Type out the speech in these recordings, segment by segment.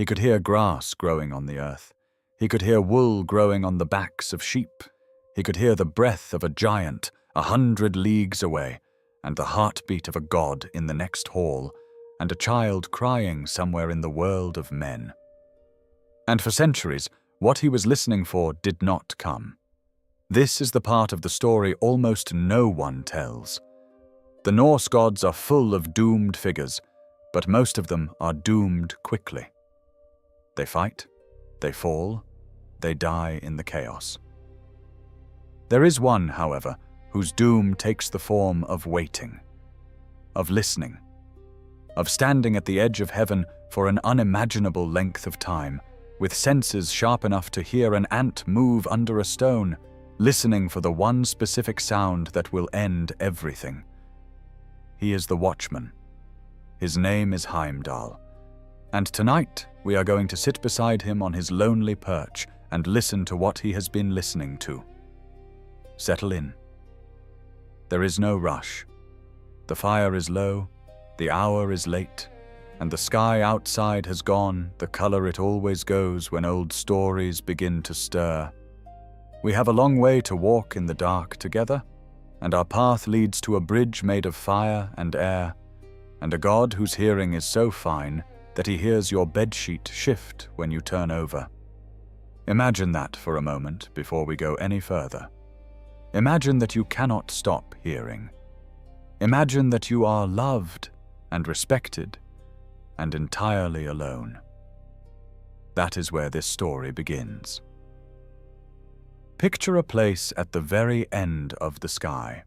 He could hear grass growing on the earth. He could hear wool growing on the backs of sheep. He could hear the breath of a giant 100 leagues away, and the heartbeat of a god in the next hall, and a child crying somewhere in the world of men. And for centuries, what he was listening for did not come. This is the part of the story almost no one tells. The Norse gods are full of doomed figures, but most of them are doomed quickly. They fight, they fall, they die in the chaos. There is one, however, whose doom takes the form of waiting, of listening, of standing at the edge of heaven for an unimaginable length of time, with senses sharp enough to hear an ant move under a stone, listening for the one specific sound that will end everything. He is the watchman. His name is Heimdall, and tonight we are going to sit beside him on his lonely perch and listen to what he has been listening to. Settle in. There is no rush. The fire is low, the hour is late, and the sky outside has gone the color it always goes when old stories begin to stir. We have a long way to walk in the dark together, and our path leads to a bridge made of fire and air, and a God whose hearing is so fine that he hears your bedsheet shift when you turn over. Imagine that for a moment before we go any further. Imagine that you cannot stop hearing. Imagine that you are loved and respected and entirely alone. That is where this story begins. Picture a place at the very end of the sky.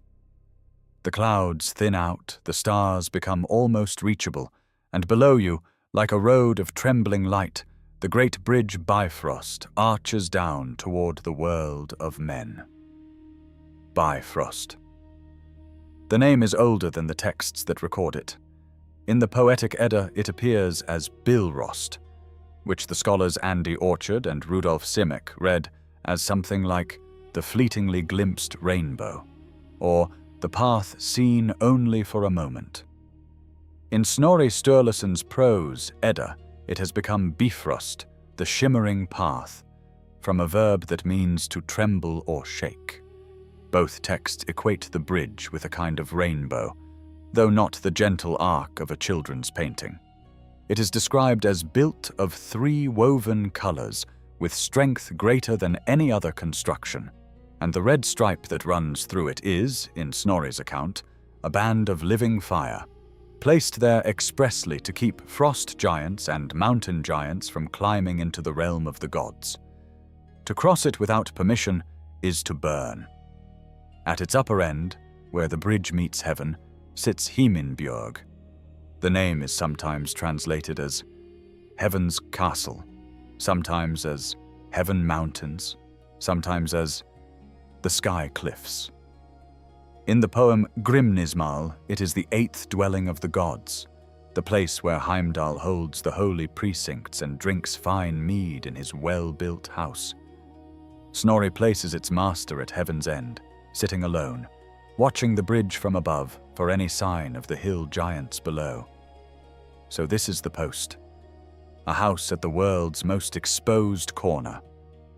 The clouds thin out, the stars become almost reachable, and below you, like a road of trembling light, the great bridge Bifröst arches down toward the world of men. Bifröst. The name is older than the texts that record it. In the Poetic Edda, it appears as Bifröst, which the scholars Andy Orchard and Rudolf Simek read as something like the fleetingly glimpsed rainbow, or the path seen only for a moment. In Snorri Sturluson's prose, Edda, it has become Bifröst, the shimmering path, from a verb that means to tremble or shake. Both texts equate the bridge with a kind of rainbow, though not the gentle arc of a children's painting. It is described as built of 3 woven colors, with strength greater than any other construction, and the red stripe that runs through it is, in Snorri's account, a band of living fire, placed there expressly to keep frost giants and mountain giants from climbing into the realm of the gods. To cross it without permission is to burn. At its upper end, where the bridge meets heaven, sits Himinbjörg. The name is sometimes translated as Heaven's Castle, sometimes as Heaven Mountains, sometimes as the Sky Cliffs. In the poem Grimnismal, it is the 8th dwelling of the gods, the place where Heimdall holds the holy precincts and drinks fine mead in his well-built house. Snorri places its master at heaven's end, sitting alone, watching the bridge from above for any sign of the hill giants below. So this is the post. A house at the world's most exposed corner,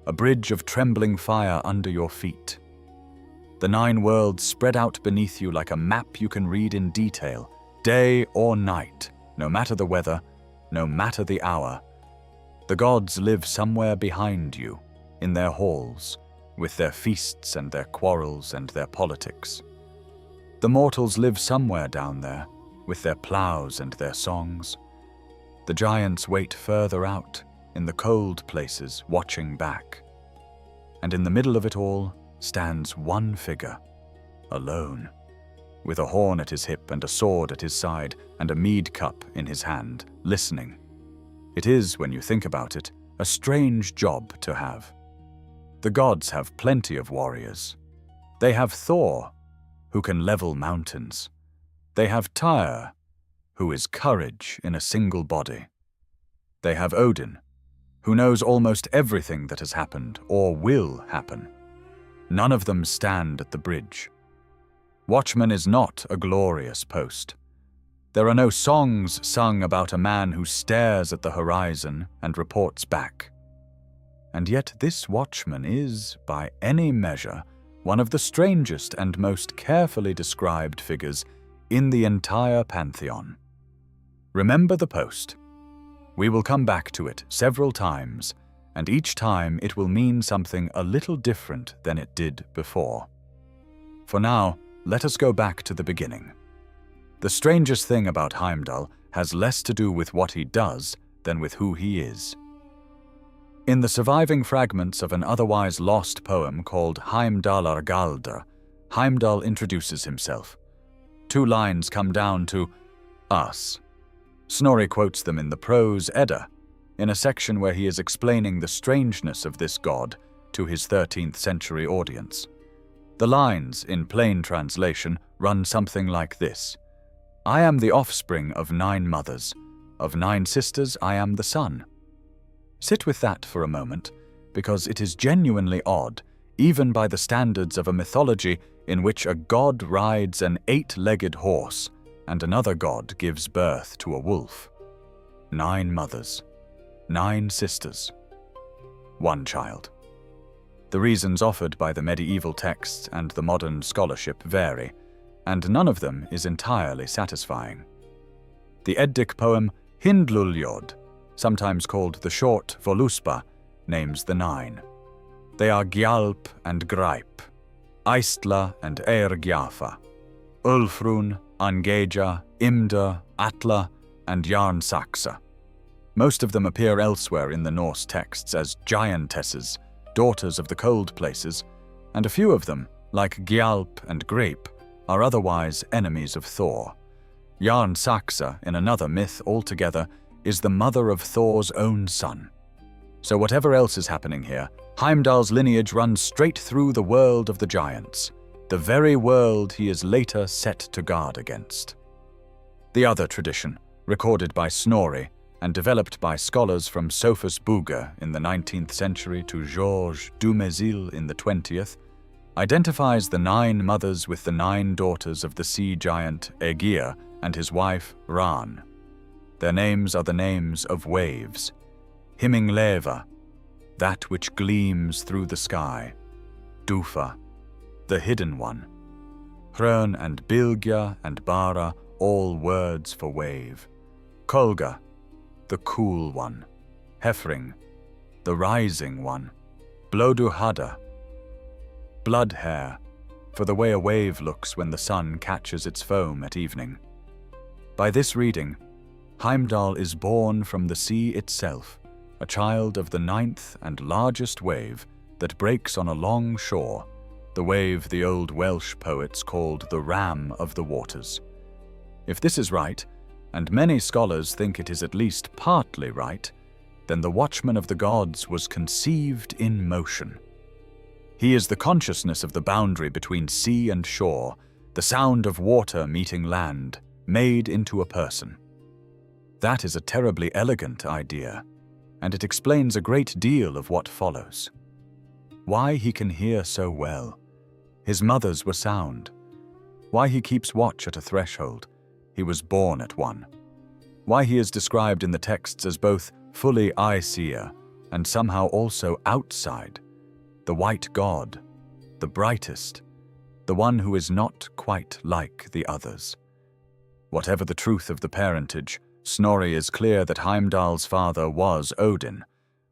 a bridge of trembling fire under your feet. The 9 worlds spread out beneath you like a map you can read in detail, day or night, no matter the weather, no matter the hour. The gods live somewhere behind you, in their halls, with their feasts and their quarrels and their politics. The mortals live somewhere down there, with their plows and their songs. The giants wait further out, in the cold places, watching back. And in the middle of it all stands one figure, alone, with a horn at his hip and a sword at his side and a mead cup in his hand, listening. It is, when you think about it, a strange job to have. The gods have plenty of warriors. They have Thor, who can level mountains. They have Tyr, who is courage in a single body. They have Odin, who knows almost everything that has happened or will happen. None of them stand at the bridge. Watchman is not a glorious post. There are no songs sung about a man who stares at the horizon and reports back. And yet this watchman is, by any measure, one of the strangest and most carefully described figures in the entire pantheon. Remember the post. We will come back to it several times, and each time it will mean something a little different than it did before. For now, let us go back to the beginning. The strangest thing about Heimdall has less to do with what he does than with who he is. In the surviving fragments of an otherwise lost poem called Heimdallargaldur, Heimdall introduces himself. 2 lines come down to us. Snorri quotes them in the Prose Edda, in a section where he is explaining the strangeness of this god to his 13th century audience. The lines, in plain translation, run something like this: I am the offspring of 9 mothers. Of 9 sisters I am the son. Sit with that for a moment, because it is genuinely odd, even by the standards of a mythology in which a god rides an 8-legged horse and another god gives birth to a wolf. 9 mothers, 9 sisters, 1 child. The reasons offered by the medieval texts and the modern scholarship vary, and none of them is entirely satisfying. The Eddic poem Hyndluljóð, sometimes called the Short Voluspa, names the 9. They are Gjálp and Greip, Eistla and Eirgjafa, Ulfrún, Angeja, Imda, Atla, and Jarnsaxa. Most of them appear elsewhere in the Norse texts as giantesses, daughters of the cold places, and a few of them, like Gjálp and Greip, are otherwise enemies of Thor. Jarnsaxa, in another myth altogether, is the mother of Thor's own son. So whatever else is happening here, Heimdall's lineage runs straight through the world of the giants, the very world he is later set to guard against. The other tradition, recorded by Snorri and developed by scholars from Sophus Bugge in the 19th century to Georges Dumézil in the 20th, identifies the 9 mothers with the 9 daughters of the sea giant Aegir and his wife Ran. Their names are the names of waves: Himingleva, that which gleams through the sky; Dufa, the hidden one; Hrön and Bylgja and Bara, all words for wave; Kolga, the cool one; Hefring, the rising one; Blóduhada, blood hair, for the way a wave looks when the sun catches its foam at evening. By this reading, Heimdall is born from the sea itself, a child of the 9th and largest wave that breaks on a long shore, the wave the old Welsh poets called the ram of the waters. If this is right, and many scholars think it is at least partly right, then the watchman of the gods was conceived in motion. He is the consciousness of the boundary between sea and shore, the sound of water meeting land, made into a person. That is a terribly elegant idea, and it explains a great deal of what follows. Why he can hear so well. His mothers were sound. Why he keeps watch at a threshold. He was born at one. Why he is described in the texts as both fully eye-seer and somehow also outside. The white god, the brightest, the one who is not quite like the others. Whatever the truth of the parentage, Snorri is clear that Heimdall's father was Odin,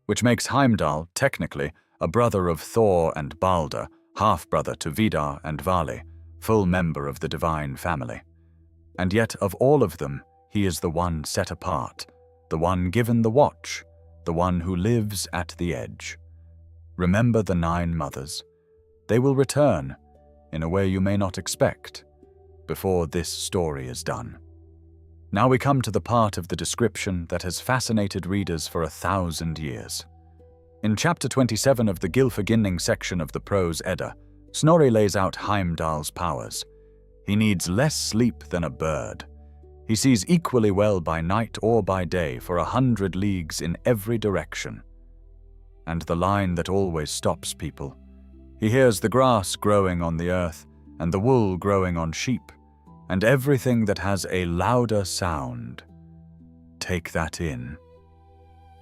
which makes Heimdall, technically, a brother of Thor and Balder, half-brother to Vidar and Vali, full member of the divine family. And yet of all of them, he is the one set apart, the one given the watch, the one who lives at the edge. Remember the 9 mothers. They will return, in a way you may not expect, before this story is done. Now we come to the part of the description that has fascinated readers for 1,000 years. In chapter 27 of the Gylfaginning section of the Prose Edda, Snorri lays out Heimdall's powers. He needs less sleep than a bird. He sees equally well by night or by day for 100 leagues in every direction. And the line that always stops people. He hears the grass growing on the earth and the wool growing on sheep, and everything that has a louder sound. Take that in.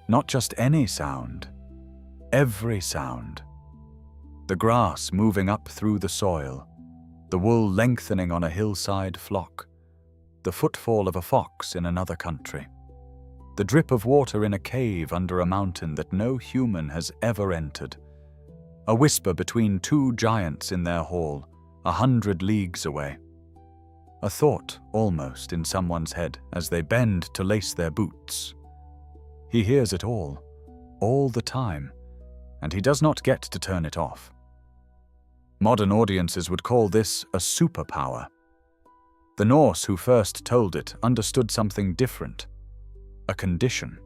Not just any sound, every sound. The grass moving up through the soil, the wool lengthening on a hillside flock, the footfall of a fox in another country, the drip of water in a cave under a mountain that no human has ever entered, a whisper between two giants in their hall, 100 leagues away. A thought almost in someone's head as they bend to lace their boots. He hears it all the time, and he does not get to turn it off. Modern audiences would call this a superpower. The Norse who first told it understood something different, a condition.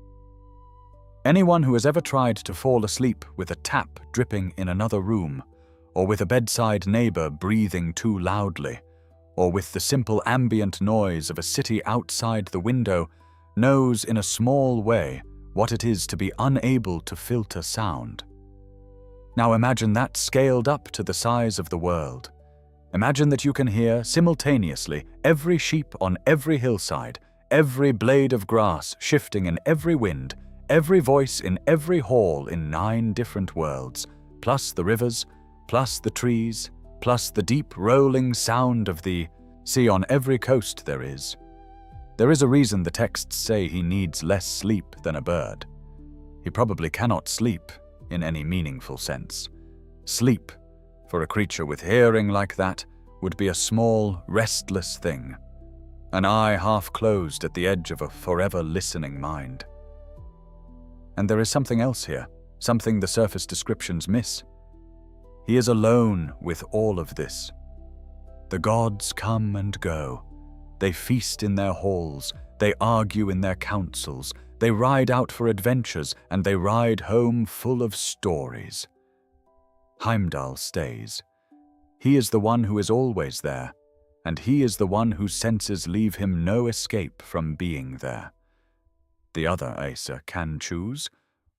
Anyone who has ever tried to fall asleep with a tap dripping in another room, or with a bedside neighbor breathing too loudly, or with the simple ambient noise of a city outside the window, knows in a small way what it is to be unable to filter sound. Now imagine that scaled up to the size of the world. Imagine that you can hear simultaneously every sheep on every hillside, every blade of grass shifting in every wind, every voice in every hall in 9 different worlds, plus the rivers, plus the trees, plus the deep rolling sound of the sea on every coast there is. There is a reason the texts say he needs less sleep than a bird. He probably cannot sleep in any meaningful sense. Sleep, for a creature with hearing like that, would be a small, restless thing, an eye half closed at the edge of a forever listening mind. And there is something else here, something the surface descriptions miss. He is alone with all of this. The gods come and go. They feast in their halls, they argue in their councils, they ride out for adventures, and they ride home full of stories. Heimdall stays. He is the one who is always there, and he is the one whose senses leave him no escape from being there. The other Aesir can choose,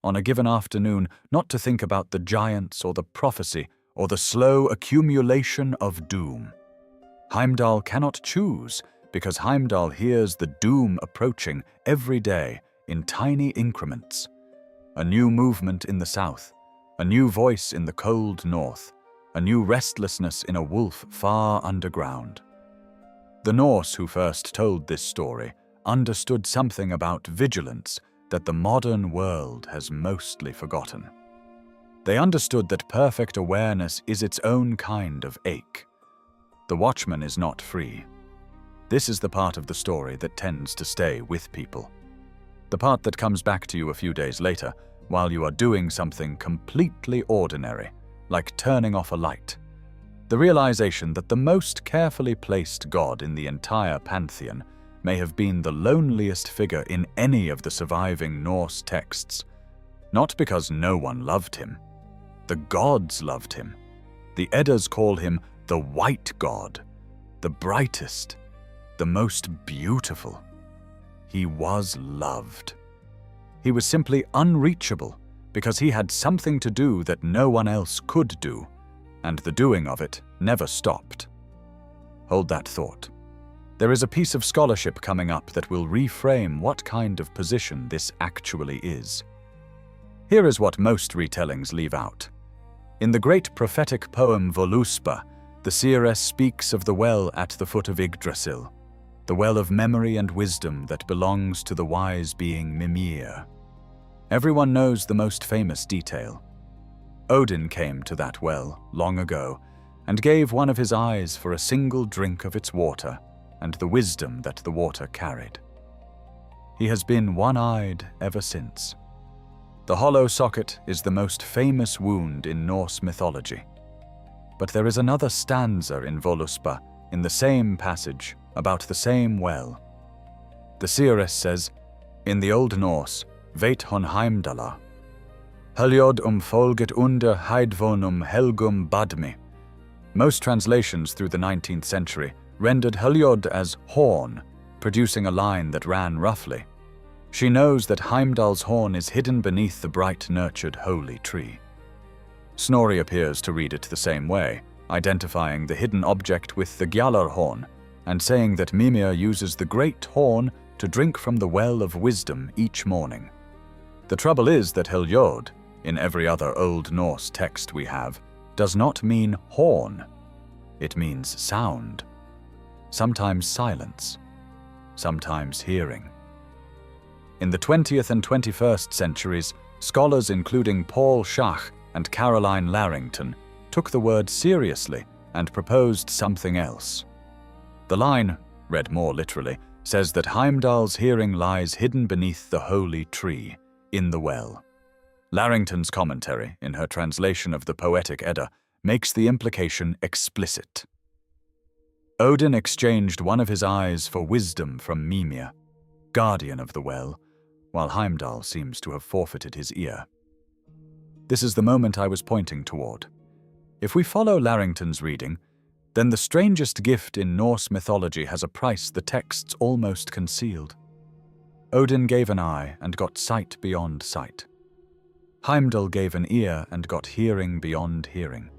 on a given afternoon, not to think about the giants or the prophecy or the slow accumulation of doom. Heimdall cannot choose, because Heimdall hears the doom approaching every day in tiny increments. A new movement in the south, a new voice in the cold north, a new restlessness in a wolf far underground. The Norse who first told this story understood something about vigilance that the modern world has mostly forgotten. They understood that perfect awareness is its own kind of ache. The watchman is not free. This is the part of the story that tends to stay with people. The part that comes back to you a few days later, while you are doing something completely ordinary, like turning off a light. The realization that the most carefully placed god in the entire pantheon may have been the loneliest figure in any of the surviving Norse texts. Not because no one loved him. The gods loved him. The Eddas call him the white god, the brightest, the most beautiful. He was loved. He was simply unreachable because he had something to do that no one else could do, and the doing of it never stopped. Hold that thought. There is a piece of scholarship coming up that will reframe what kind of position this actually is. Here is what most retellings leave out. In the great prophetic poem Voluspa, the seeress speaks of the well at the foot of Yggdrasil, the well of memory and wisdom that belongs to the wise being Mimir. Everyone knows the most famous detail. Odin came to that well long ago and gave one of his eyes for a single drink of its water and the wisdom that the water carried. He has been one-eyed ever since. The hollow socket is the most famous wound in Norse mythology. But there is another stanza in Voluspa, in the same passage, about the same well. The seeress says, in the Old Norse, Veit hon Heimdalla, Höljod folget under Heidvonum helgum badmi. Most translations through the 19th century rendered Höljod as horn, producing a line that ran roughly. She knows that Heimdall's horn is hidden beneath the bright, nurtured, holy tree. Snorri appears to read it the same way, identifying the hidden object with the Gjallarhorn, and saying that Mimir uses the great horn to drink from the well of wisdom each morning. The trouble is that Heimdall, in every other Old Norse text we have, does not mean horn. It means sound, sometimes silence, sometimes hearing. In the 20th and 21st centuries, scholars including Paul Schach and Caroline Larrington took the word seriously and proposed something else. The line, read more literally, says that Heimdall's hearing lies hidden beneath the holy tree, in the well. Larrington's commentary, in her translation of the Poetic Edda, makes the implication explicit. Odin exchanged one of his eyes for wisdom from Mimir, guardian of the well, while Heimdall seems to have forfeited his ear. This is the moment I was pointing toward. If we follow Larrington's reading, then the strangest gift in Norse mythology has a price the texts almost concealed. Odin gave an eye and got sight beyond sight. Heimdall gave an ear and got hearing beyond hearing.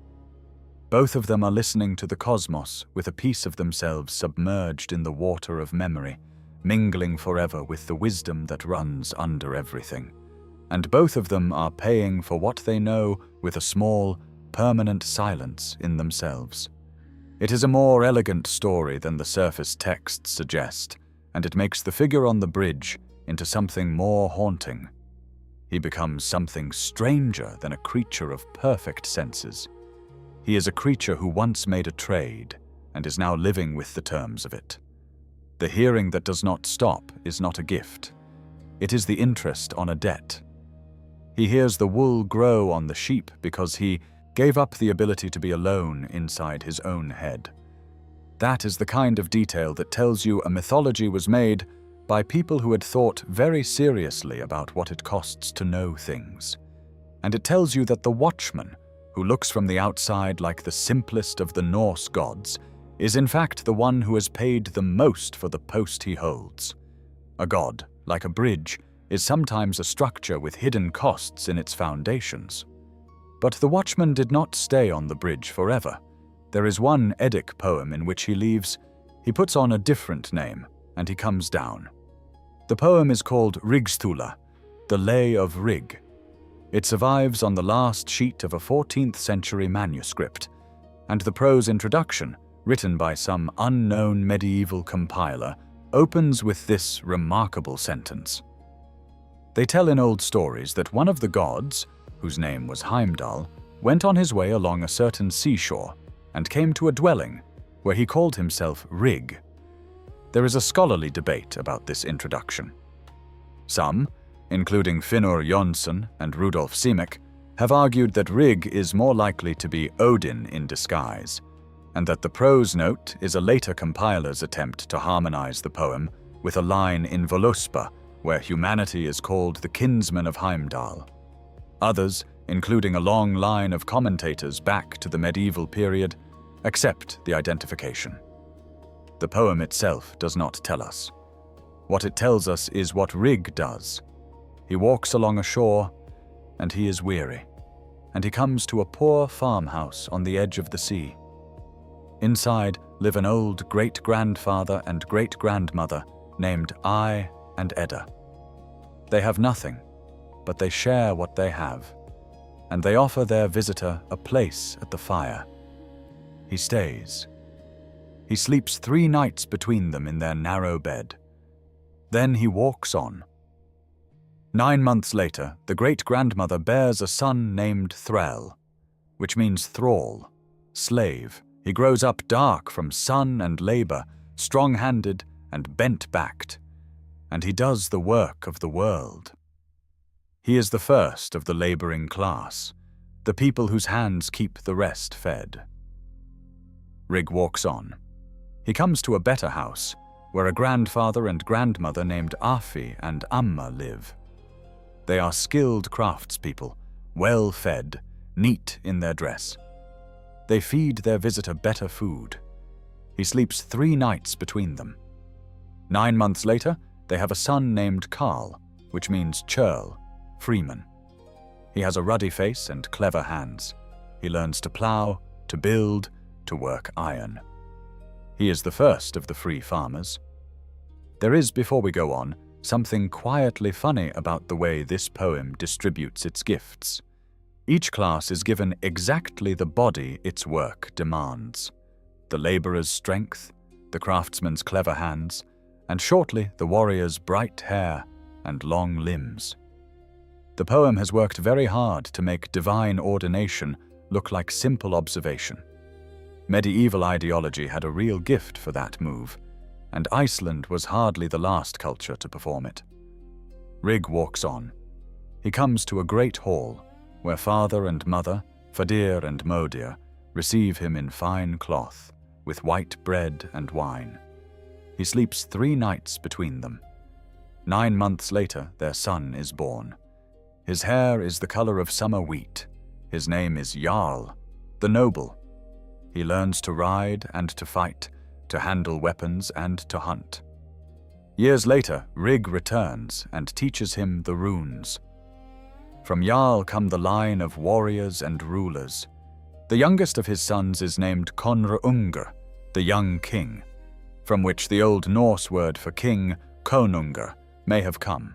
Both of them are listening to the cosmos with a piece of themselves submerged in the water of memory, mingling forever with the wisdom that runs under everything. And both of them are paying for what they know with a small, permanent silence in themselves. It is a more elegant story than the surface texts suggest, and it makes the figure on the bridge into something more haunting. He becomes something stranger than a creature of perfect senses. He is a creature who once made a trade and is now living with the terms of it. The hearing that does not stop is not a gift. It is the interest on a debt. He hears the wool grow on the sheep because he gave up the ability to be alone inside his own head. That is the kind of detail that tells you a mythology was made by people who had thought very seriously about what it costs to know things. And it tells you that the watchman, who looks from the outside like the simplest of the Norse gods, is in fact the one who has paid the most for the post he holds. A god, like a bridge, is sometimes a structure with hidden costs in its foundations. But the watchman did not stay on the bridge forever. There is one Eddic poem in which he leaves. He puts on a different name, and he comes down. The poem is called Rigstula, the Lay of Rig. It survives on the last sheet of a 14th century manuscript, and the prose introduction, written by some unknown medieval compiler, opens with this remarkable sentence. They tell in old stories that one of the gods, whose name was Heimdall, went on his way along a certain seashore and came to a dwelling where he called himself Rig. There is a scholarly debate about this introduction. Some, including Finnur Jonsson and Rudolf Simek, have argued that Rig is more likely to be Odin in disguise, and that the prose note is a later compiler's attempt to harmonize the poem with a line in Völuspá, where humanity is called the kinsman of Heimdall. Others, including a long line of commentators back to the medieval period, accept the identification. The poem itself does not tell us. What it tells us is what Rig does. He walks along a shore, and he is weary, and he comes to a poor farmhouse on the edge of the sea. Inside live an old great-grandfather and great-grandmother named Ai and Edda. They have nothing, but they share what they have, and they offer their visitor a place at the fire. He stays. He sleeps 3 nights between them in their narrow bed. Then he walks on. 9 months later, the great-grandmother bears a son named Thrall, which means thrall, slave. He grows up dark from sun and labor, strong-handed and bent-backed, and he does the work of the world. He is the first of the laboring class, the people whose hands keep the rest fed. Rig walks on. He comes to a better house, where a grandfather and grandmother named Afi and Amma live. They are skilled craftspeople, well-fed, neat in their dress. They feed their visitor better food. He sleeps 3 nights between them. 9 months later, they have a son named Karl, which means churl, freeman. He has a ruddy face and clever hands. He learns to plow, to build, to work iron. He is the first of the free farmers. There is, before we go on, something quietly funny about the way this poem distributes its gifts. Each class is given exactly the body its work demands: the laborer's strength, the craftsman's clever hands, and shortly the warrior's bright hair and long limbs. The poem has worked very hard to make divine ordination look like simple observation. Medieval ideology had a real gift for that move, and Iceland was hardly the last culture to perform it. Rig walks on. He comes to a great hall, where father and mother, Fadir and Modir, receive him in fine cloth, with white bread and wine. He sleeps 3 nights between them. 9 months later, their son is born. His hair is the color of summer wheat. His name is Jarl, the noble. He learns to ride and to fight, to handle weapons and to hunt. Years later, Rig returns and teaches him the runes. From Jarl come the line of warriors and rulers. The youngest of his sons is named Konrungr, the young king, from which the Old Norse word for king, konungur, may have come.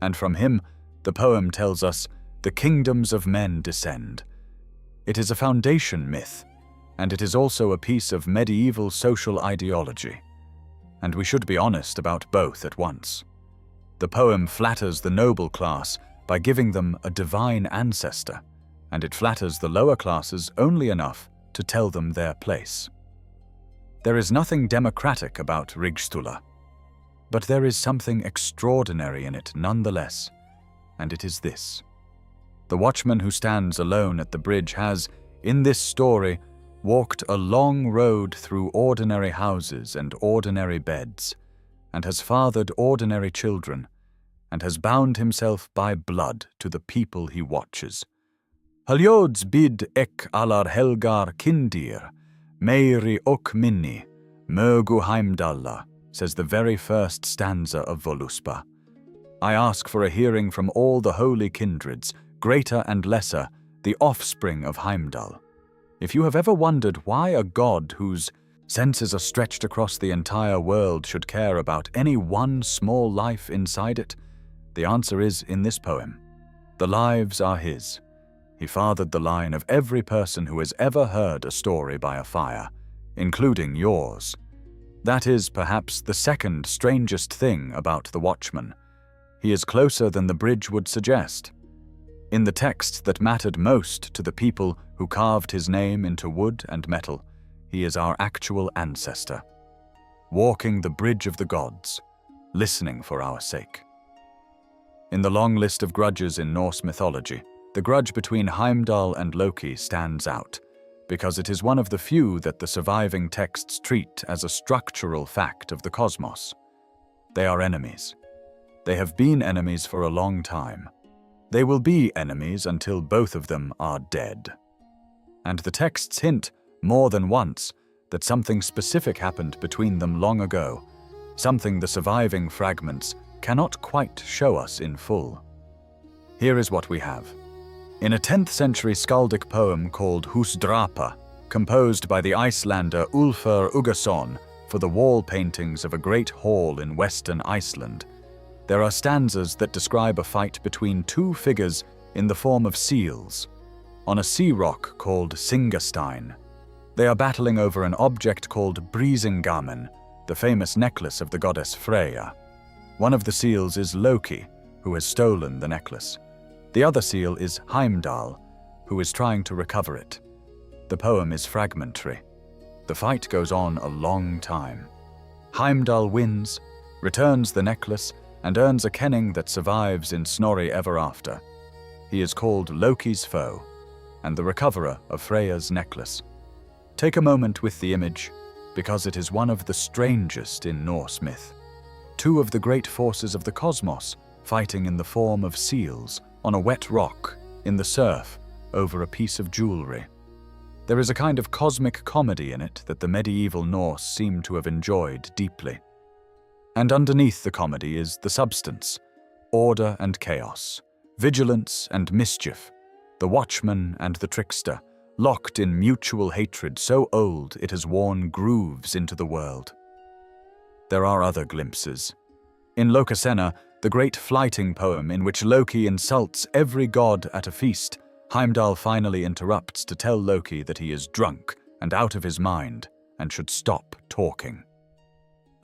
And from him, the poem tells us, the kingdoms of men descend. It is a foundation myth, and it is also a piece of medieval social ideology. And we should be honest about both at once. The poem flatters the noble class by giving them a divine ancestor, and it flatters the lower classes only enough to tell them their place. There is nothing democratic about Rigstula, but there is something extraordinary in it nonetheless, and it is this. The watchman who stands alone at the bridge has, in this story, walked a long road through ordinary houses and ordinary beds, and has fathered ordinary children, and has bound himself by blood to the people he watches. Haljods bid ek allar helgar kindir, meiri ok minni, mögu Heimdalla, says the very first stanza of Voluspa. I ask for a hearing from all the holy kindreds, greater and lesser, the offspring of Heimdall. If you have ever wondered why a god whose senses are stretched across the entire world should care about any one small life inside it, the answer is in this poem. The lives are his. He fathered the line of every person who has ever heard a story by a fire, including yours. That is perhaps the second strangest thing about the watchman. He is closer than the bridge would suggest. In the texts that mattered most to the people who carved his name into wood and metal, he is our actual ancestor, walking the bridge of the gods, listening for our sake. In the long list of grudges in Norse mythology, the grudge between Heimdall and Loki stands out, because it is one of the few that the surviving texts treat as a structural fact of the cosmos. They are enemies. They have been enemies for a long time. They will be enemies until both of them are dead. And the texts hint, more than once, that something specific happened between them long ago, something the surviving fragments cannot quite show us in full. Here is what we have. In a 10th century skaldic poem called Húsdrapa, composed by the Icelander Ulfr Uggason for the wall paintings of a great hall in western Iceland, there are stanzas that describe a fight between 2 figures in the form of seals, on a sea rock called Singastein. They are battling over an object called Brísingamen, the famous necklace of the goddess Freyja. One of the seals is Loki, who has stolen the necklace. The other seal is Heimdall, who is trying to recover it. The poem is fragmentary. The fight goes on a long time. Heimdall wins, returns the necklace, and earns a kenning that survives in Snorri ever after. He is called Loki's foe, and the recoverer of Freyja's necklace. Take a moment with the image, because it is one of the strangest in Norse myth. 2 of the great forces of the cosmos fighting in the form of seals on a wet rock in the surf over a piece of jewelry. There is a kind of cosmic comedy in it that the medieval Norse seem to have enjoyed deeply. And underneath the comedy is the substance, order and chaos, vigilance and mischief, the watchman and the trickster, locked in mutual hatred so old it has worn grooves into the world. There are other glimpses. In Lokasenna, the great flyting poem in which Loki insults every god at a feast, Heimdall finally interrupts to tell Loki that he is drunk and out of his mind and should stop talking.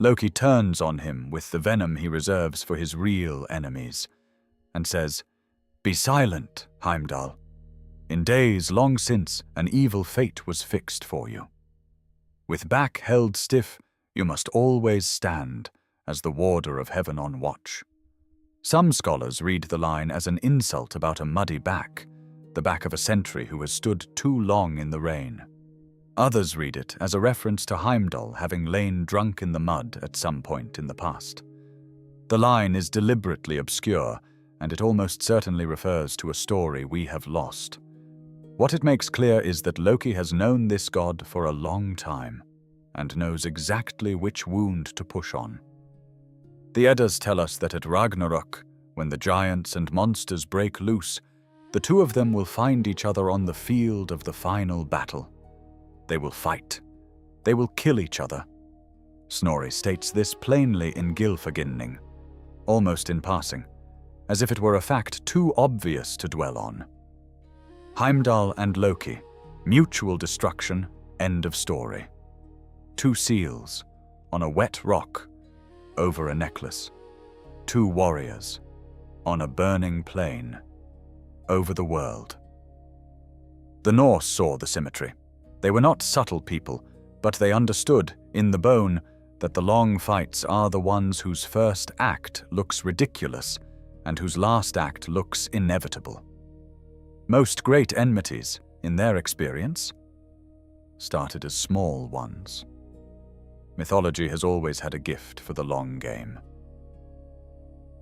Loki turns on him with the venom he reserves for his real enemies and says, "Be silent, Heimdall. In days long since, an evil fate was fixed for you. With back held stiff, you must always stand as the warder of heaven on watch." Some scholars read the line as an insult about a muddy back, the back of a sentry who has stood too long in the rain. Others read it as a reference to Heimdall having lain drunk in the mud at some point in the past. The line is deliberately obscure, and it almost certainly refers to a story we have lost. What it makes clear is that Loki has known this god for a long time, and knows exactly which wound to push on. The Eddas tell us that at Ragnarok, when the giants and monsters break loose, the two of them will find each other on the field of the final battle. They will fight. They will kill each other. Snorri states this plainly in Gylfaginning, almost in passing, as if it were a fact too obvious to dwell on. Heimdall and Loki, mutual destruction, end of story. Two seals, on a wet rock, over a necklace. Two warriors, on a burning plain, over the world. The Norse saw the symmetry. They were not subtle people, but they understood, in the bone, that the long fights are the ones whose first act looks ridiculous and whose last act looks inevitable. Most great enmities, in their experience, started as small ones. Mythology has always had a gift for the long game.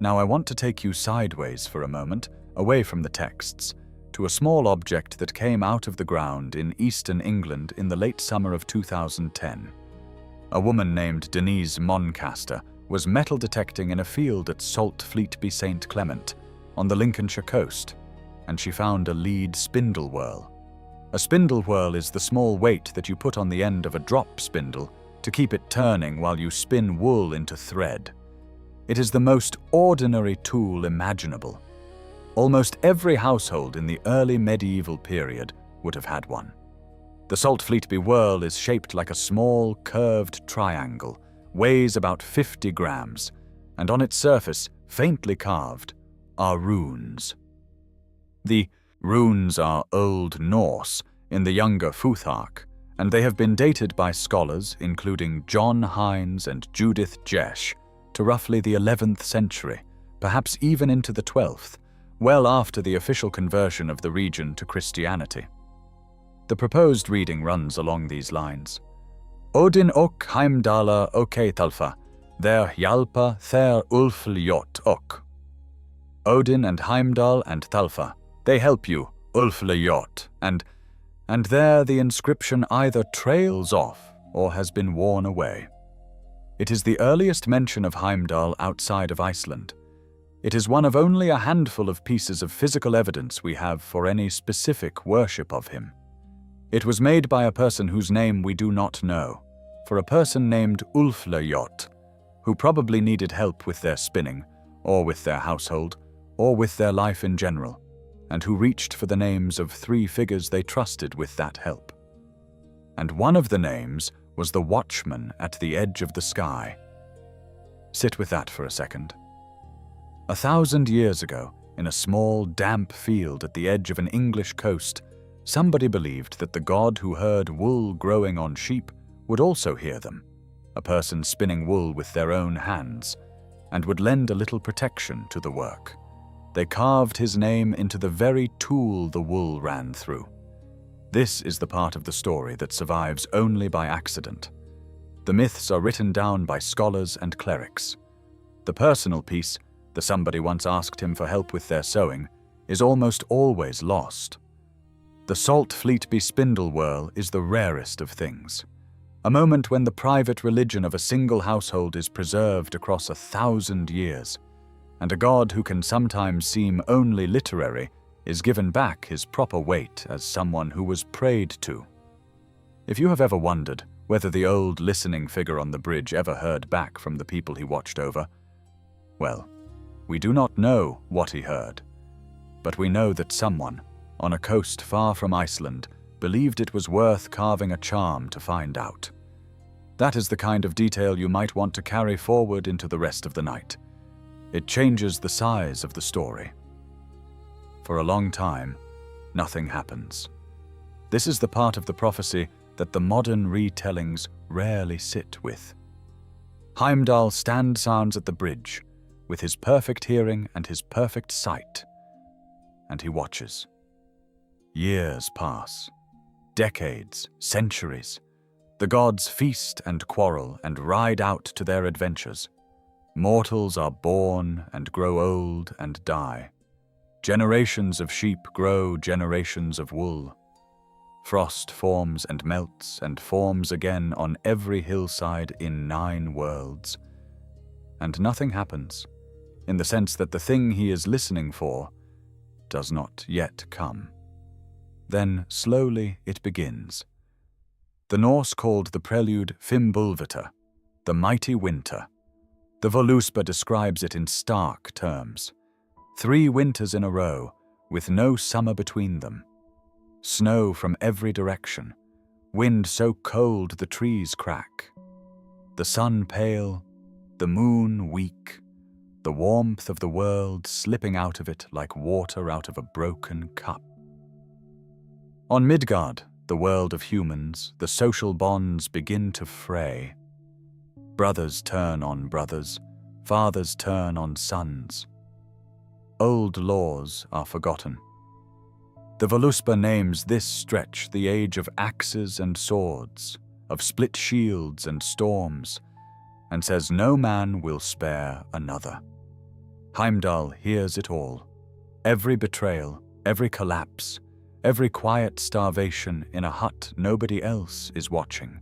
Now I want to take you sideways for a moment, away from the texts, to a small object that came out of the ground in eastern England in the late summer of 2010. A woman named Denise Moncaster was metal detecting in a field at Saltfleetby St. Clement, on the Lincolnshire coast, and she found a lead spindle whorl. A spindle whorl is the small weight that you put on the end of a drop spindle to keep it turning while you spin wool into thread. It is the most ordinary tool imaginable. Almost every household in the early medieval period would have had one. The Saltfleetby whorl is shaped like a small, curved triangle, weighs about 50 grams, and on its surface, faintly carved, are runes. The runes are Old Norse in the Younger Futhark, and they have been dated by scholars, including John Hines and Judith Jesch, to roughly the 11th century, perhaps even into the 12th, well after the official conversion of the region to Christianity. The proposed reading runs along these lines. Odin ok Heimdalla okeitalfa, der hjalpa ther Ulfljot ok. Odin and Heimdall and Talfa, they help you, Ulfljot, and there the inscription either trails off or has been worn away. It is the earliest mention of Heimdall outside of Iceland. It is one of only a handful of pieces of physical evidence we have for any specific worship of him. It was made by a person whose name we do not know, for a person named Ulfljot, who probably needed help with their spinning, or with their household, or with their life in general, and who reached for the names of 3 figures they trusted with that help. And one of the names was the watchman at the edge of the sky. Sit with that for a second. 1,000 years ago, in a small, damp field at the edge of an English coast, somebody believed that the god who heard wool growing on sheep would also hear them, a person spinning wool with their own hands, and would lend a little protection to the work. They carved his name into the very tool the wool ran through. This is the part of the story that survives only by accident. The myths are written down by scholars and clerics. The personal piece, the somebody once asked him for help with their sewing, is almost always lost. The Saltfleetby spindle whorl is the rarest of things. A moment when the private religion of a single household is preserved across 1,000 years, and a god who can sometimes seem only literary is given back his proper weight as someone who was prayed to. If you have ever wondered whether the old listening figure on the bridge ever heard back from the people he watched over, well, we do not know what he heard, but we know that someone, on a coast far from Iceland, believed it was worth carving a charm to find out. That is the kind of detail you might want to carry forward into the rest of the night. It changes the size of the story. For a long time, nothing happens. This is the part of the prophecy that the modern retellings rarely sit with. Heimdall stands at the bridge, with his perfect hearing and his perfect sight, and he watches. Years pass, decades, centuries. The gods feast and quarrel and ride out to their adventures. Mortals are born and grow old and die. Generations of sheep grow generations of wool. Frost forms and melts and forms again on every hillside in 9 worlds. And nothing happens, in the sense that the thing he is listening for does not yet come. Then slowly it begins. The Norse called the prelude Fimbulvita, the mighty winter. The Voluspa describes it in stark terms. 3 winters in a row, with no summer between them. Snow from every direction, wind so cold the trees crack. The sun pale, the moon weak, the warmth of the world slipping out of it like water out of a broken cup. On Midgard, the world of humans, the social bonds begin to fray. Brothers turn on brothers, fathers turn on sons. Old laws are forgotten. The Voluspa names this stretch the age of axes and swords, of split shields and storms, and says no man will spare another. Heimdall hears it all. Every betrayal, every collapse, every quiet starvation in a hut nobody else is watching.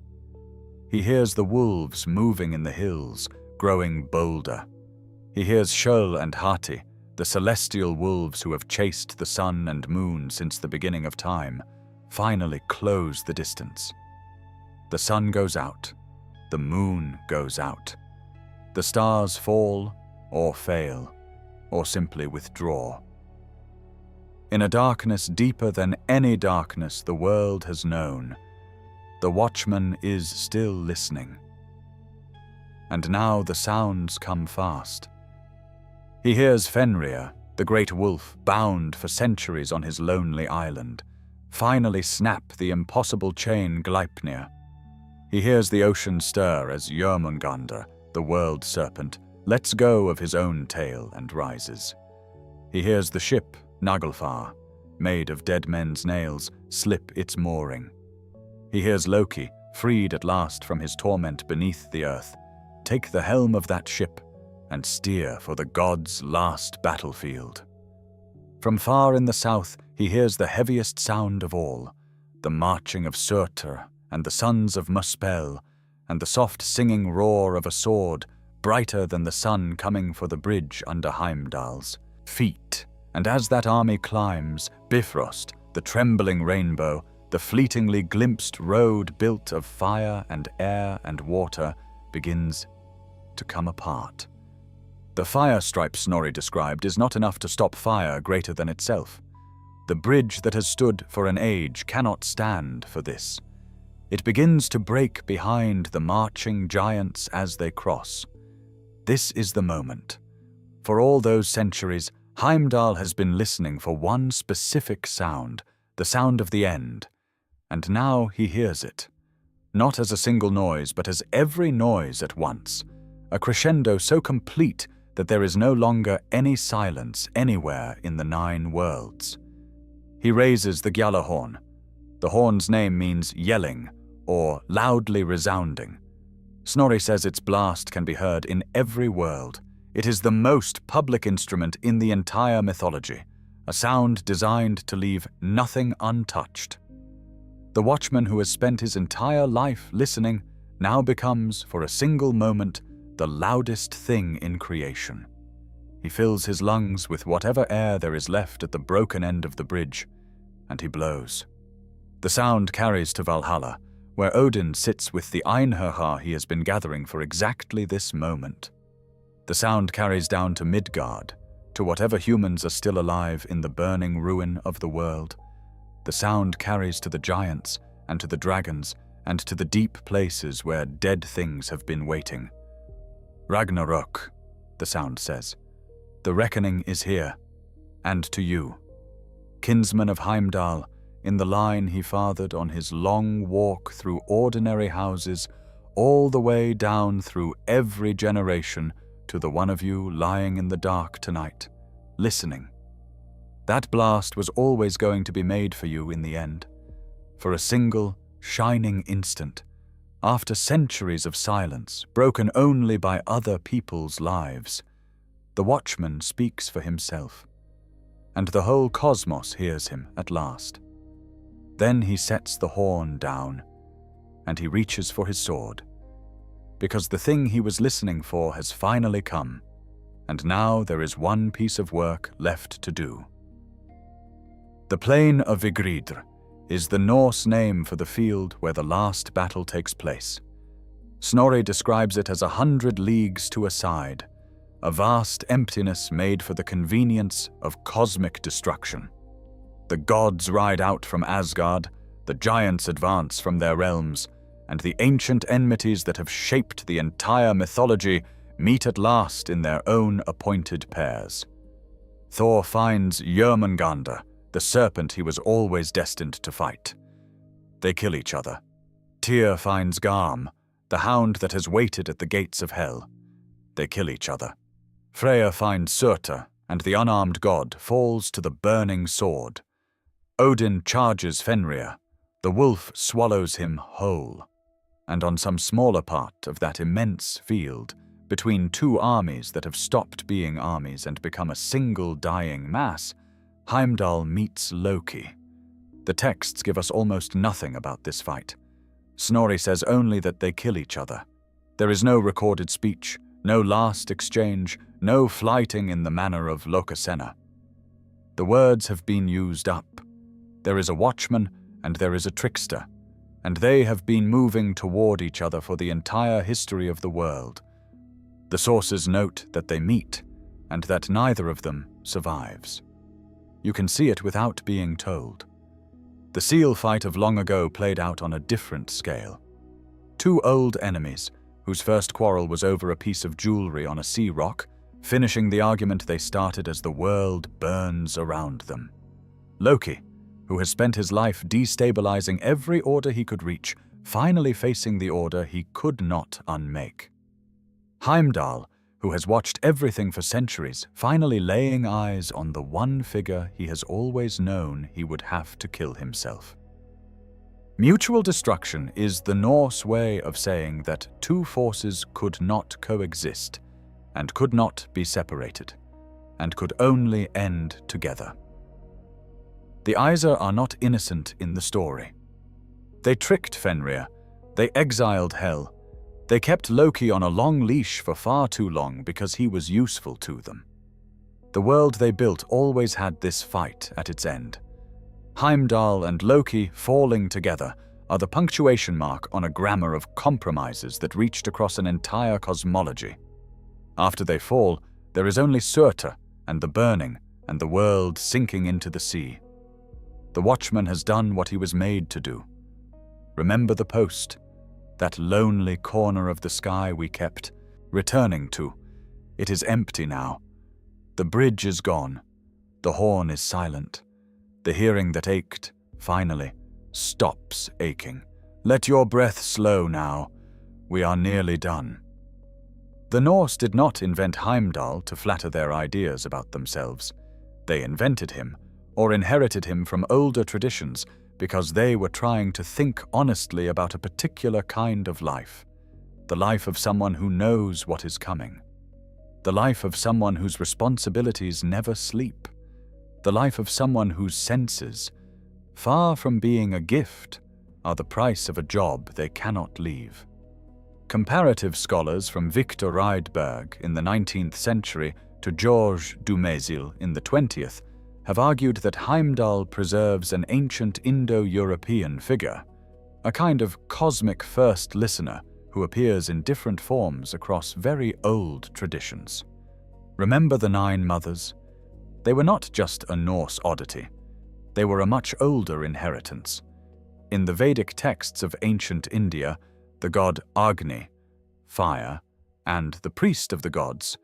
He hears the wolves moving in the hills, growing bolder. He hears Sjöll and Hati, the celestial wolves who have chased the sun and moon since the beginning of time, finally close the distance. The sun goes out, the moon goes out. The stars fall or fail, or simply withdraw. In a darkness deeper than any darkness the world has known, the watchman is still listening. And now the sounds come fast. He hears Fenrir, the great wolf bound for centuries on his lonely island, finally snap the impossible chain Gleipnir. He hears the ocean stir as Jörmungandr, the world serpent, lets go of his own tail and rises. He hears the ship, Naglfar, made of dead men's nails, slip its mooring. He hears Loki, freed at last from his torment beneath the earth, take the helm of that ship and steer for the gods' last battlefield. From far in the south he hears the heaviest sound of all, the marching of Surtur and the sons of Muspel, and the soft singing roar of a sword, brighter than the sun coming for the bridge under Heimdall's feet. And as that army climbs, Bifröst, the trembling rainbow, the fleetingly glimpsed road built of fire and air and water, begins to come apart. The fire stripe Snorri described is not enough to stop fire greater than itself. The bridge that has stood for an age cannot stand for this. It begins to break behind the marching giants as they cross. This is the moment. For all those centuries, Heimdall has been listening for one specific sound, the sound of the end, and now he hears it. Not as a single noise, but as every noise at once, a crescendo so complete that there is no longer any silence anywhere in the 9 worlds. He raises the Gjallarhorn. The horn's name means yelling, or loudly resounding. Snorri says its blast can be heard in every world. It is the most public instrument in the entire mythology, a sound designed to leave nothing untouched. The watchman who has spent his entire life listening now becomes, for a single moment, the loudest thing in creation. He fills his lungs with whatever air there is left at the broken end of the bridge, and he blows. The sound carries to Valhalla, where Odin sits with the Einherjar he has been gathering for exactly this moment. The sound carries down to Midgard, to whatever humans are still alive in the burning ruin of the world. The sound carries to the giants, and to the dragons, and to the deep places where dead things have been waiting. Ragnarok, the sound says. The reckoning is here, and to you, kinsman of Heimdall, in the line he fathered on his long walk through ordinary houses, all the way down through every generation to the one of you lying in the dark tonight, listening. That blast was always going to be made for you in the end, for a single, shining instant, after centuries of silence, broken only by other people's lives. The watchman speaks for himself, and the whole cosmos hears him at last. Then he sets the horn down, and he reaches for his sword, because the thing he was listening for has finally come, and now there is one piece of work left to do. The plain of Vigridr is the Norse name for the field where the last battle takes place. Snorri describes it as 100 leagues to a side, a vast emptiness made for the convenience of cosmic destruction. The gods ride out from Asgard, the giants advance from their realms, and the ancient enmities that have shaped the entire mythology meet at last in their own appointed pairs. Thor finds Jörmungandr, the serpent he was always destined to fight. They kill each other. Tyr finds Garm, the hound that has waited at the gates of hell. They kill each other. Freyr finds Surtur, and the unarmed god falls to the burning sword. Odin charges Fenrir. The wolf swallows him whole. And on some smaller part of that immense field, between two armies that have stopped being armies and become a single dying mass, Heimdall meets Loki. The texts give us almost nothing about this fight. Snorri says only that they kill each other. There is no recorded speech, no last exchange, no flighting in the manner of Lokasenna. The words have been used up. There is a watchman and there is a trickster, and they have been moving toward each other for the entire history of the world. The sources note that they meet, and that neither of them survives. You can see it without being told. The seal fight of long ago played out on a different scale. Two old enemies, whose first quarrel was over a piece of jewelry on a sea rock, finishing the argument they started as the world burns around them. Loki, who has spent his life destabilizing every order he could reach, finally facing the order he could not unmake. Heimdall, who has watched everything for centuries, finally laying eyes on the one figure he has always known he would have to kill himself. Mutual destruction is the Norse way of saying that two forces could not coexist, and could not be separated, and could only end together. The Aesir are not innocent in the story. They tricked Fenrir, they exiled Hel, they kept Loki on a long leash for far too long because he was useful to them. The world they built always had this fight at its end. Heimdall and Loki falling together are the punctuation mark on a grammar of compromises that reached across an entire cosmology. After they fall, there is only Surtur and the burning and the world sinking into the sea. The watchman has done what he was made to do. Remember the post, that lonely corner of the sky we kept, returning to. It is empty now. The bridge is gone. The horn is silent. The hearing that ached, finally, stops aching. Let your breath slow now. We are nearly done. The Norse did not invent Heimdall to flatter their ideas about themselves. They invented him, or inherited him from older traditions, because they were trying to think honestly about a particular kind of life, the life of someone who knows what is coming, the life of someone whose responsibilities never sleep, the life of someone whose senses, far from being a gift, are the price of a job they cannot leave. Comparative scholars from Viktor Rydberg in the 19th century to Georges Dumézil in the 20th, have argued that Heimdall preserves an ancient Indo-European figure, a kind of cosmic first listener who appears in different forms across very old traditions. Remember the 9 mothers? They were not just a Norse oddity. They were a much older inheritance. In the Vedic texts of ancient India, the god Agni, fire, and the priest of the gods,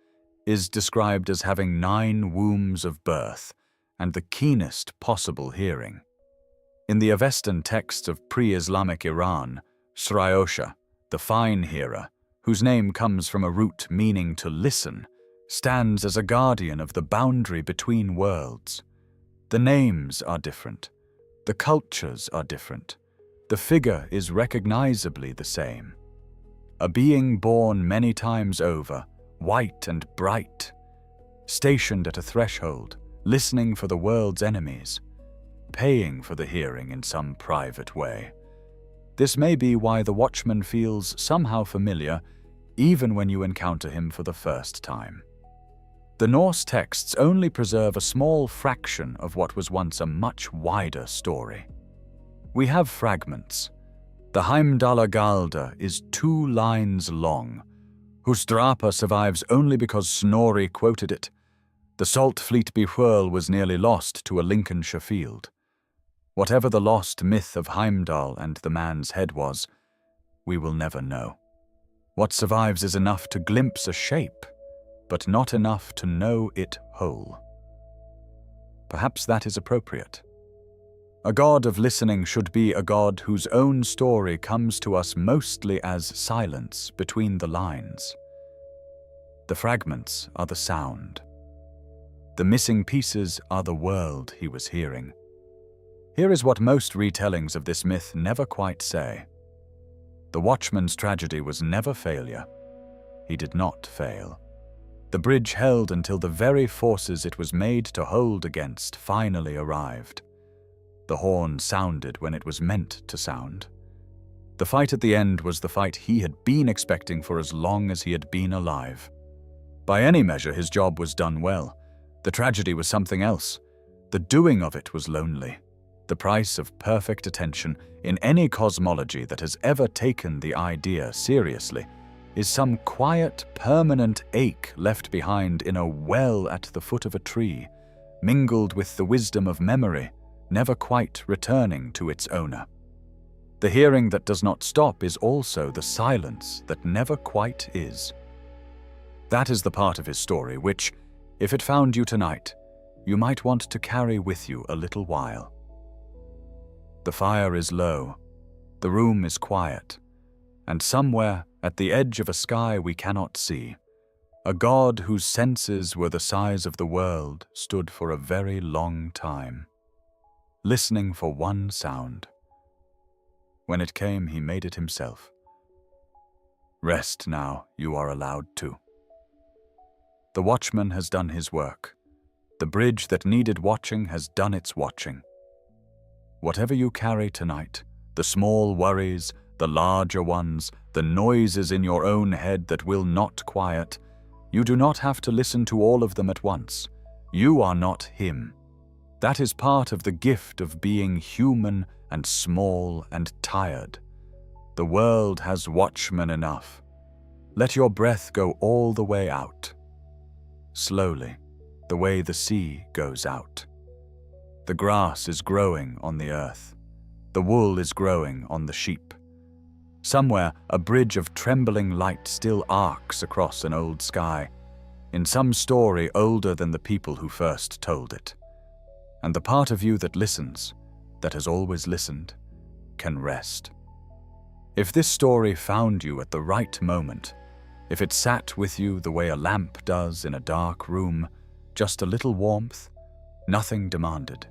is described as having 9 wombs of birth and the keenest possible hearing. In the Avestan texts of pre-Islamic Iran, Sryosha, the fine hearer, whose name comes from a root meaning to listen, stands as a guardian of the boundary between worlds. The names are different. The cultures are different. The figure is recognizably the same. A being born many times over, white and bright, stationed at a threshold, listening for the world's enemies, paying for the hearing in some private way. This may be why the watchman feels somehow familiar even when you encounter him for the first time. The Norse texts only preserve a small fraction of what was once a much wider story. We have fragments. The Heimdallr is 2 lines long. Husdrapa survives only because Snorri quoted it. The salt fleet Bifröst was nearly lost to a Lincolnshire field. Whatever the lost myth of Heimdall and the man's head was, we will never know. What survives is enough to glimpse a shape, but not enough to know it whole. Perhaps that is appropriate. A god of listening should be a god whose own story comes to us mostly as silence between the lines. The fragments are the sound. The missing pieces are the world he was hearing. Here is what most retellings of this myth never quite say. The watchman's tragedy was never failure. He did not fail. The bridge held until the very forces it was made to hold against finally arrived. The horn sounded when it was meant to sound. The fight at the end was the fight he had been expecting for as long as he had been alive. By any measure, his job was done well. The tragedy was something else. The doing of it was lonely. The price of perfect attention in any cosmology that has ever taken the idea seriously is some quiet, permanent ache left behind in a well at the foot of a tree, mingled with the wisdom of memory, never quite returning to its owner. The hearing that does not stop is also the silence that never quite is. That is the part of his story which, if it found you tonight, you might want to carry with you a little while. The fire is low, the room is quiet, and somewhere at the edge of a sky we cannot see, a god whose senses were the size of the world stood for a very long time, listening for one sound. When it came, he made it himself. Rest now, you are allowed to. The watchman has done his work. The bridge that needed watching has done its watching. Whatever you carry tonight, the small worries, the larger ones, the noises in your own head that will not quiet, you do not have to listen to all of them at once. You are not him. That is part of the gift of being human and small and tired. The world has watchmen enough. Let your breath go all the way out. Slowly, the way the sea goes out. The grass is growing on the earth. The wool is growing on the sheep. Somewhere, a bridge of trembling light still arcs across an old sky, in some story older than the people who first told it. And the part of you that listens, that has always listened, can rest. If this story found you at the right moment, if it sat with you the way a lamp does in a dark room, just a little warmth, nothing demanded.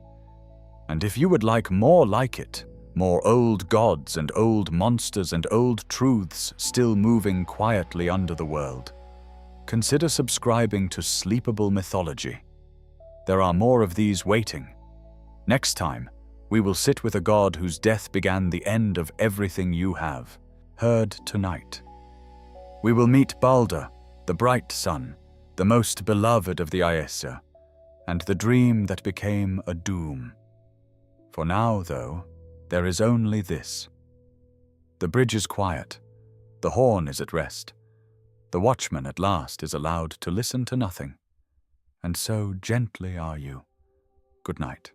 And if you would like more like it, more old gods and old monsters and old truths still moving quietly under the world, consider subscribing to Sleepable Mythology. There are more of these waiting. Next time, we will sit with a god whose death began the end of everything you have heard tonight. We will meet Balder, the bright sun, the most beloved of the Aesir, and the dream that became a doom. For now, though, there is only this. The bridge is quiet, the horn is at rest, the watchman at last is allowed to listen to nothing, and so gently are you. Good night.